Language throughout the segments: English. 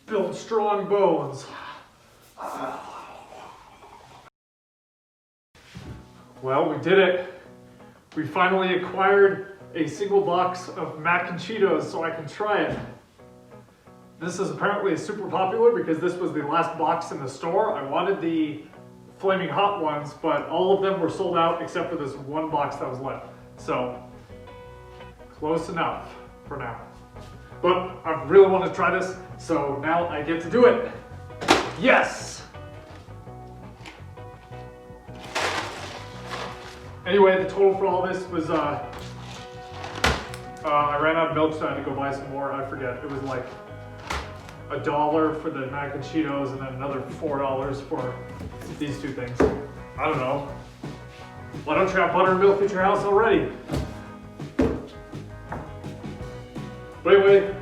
Build strong bones. Well, we did it. We finally acquired a single box of mac and Cheetos so I can try it. This is apparently super popular because this was the last box in the store. I wanted the flaming hot ones, but all of them were sold out except for this one box that was left. So, close enough for now. But I really want to try this, so now I get to do it. Yes! Anyway, the total for all this was, I ran out of milk, so I had to go buy some more. I forget, it was like $1 for the mac and Cheetos and then another $4 for these two things. I don't know. Why don't you have buttermilk at your house already? But anyway,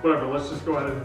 whatever, let's just go ahead and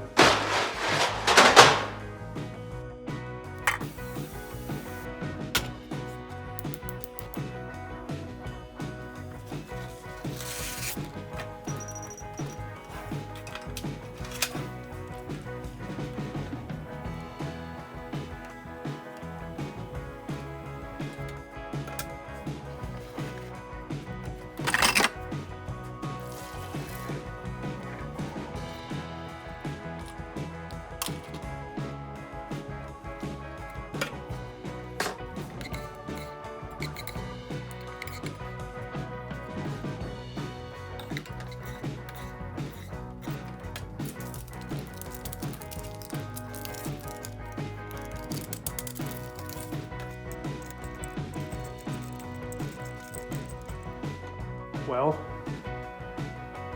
well,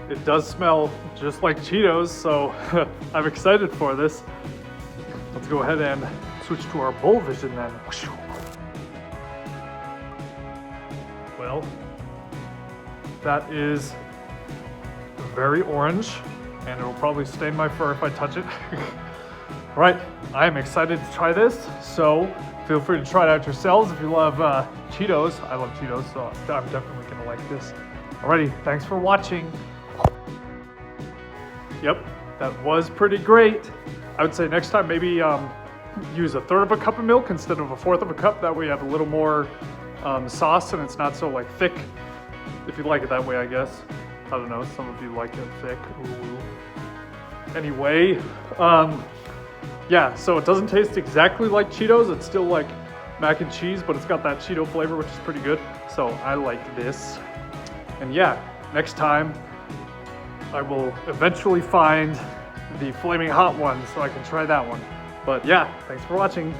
it does smell just like Cheetos, so I'm excited for this. Let's go ahead and switch to our bowl vision then. Well, that is very orange, and it'll probably stain my fur if I touch it. All right, I am excited to try this, so feel free to try it out yourselves if you love Cheetos. I love Cheetos, so I'm definitely gonna like this. Alrighty, thanks for watching. Yep, that was pretty great. I would say next time maybe use 1/3 of a cup of milk instead of 1/4 of a cup. That way you have a little more sauce and it's not so like thick. If you like it that way, I guess. I don't know, some of you like it thick. Ooh. Anyway, yeah, so it doesn't taste exactly like Cheetos. It's still like mac and cheese, but it's got that Cheeto flavor, which is pretty good. So I like this. And yeah, next time I will eventually find the flaming hot one so I can try that one. But yeah, thanks for watching.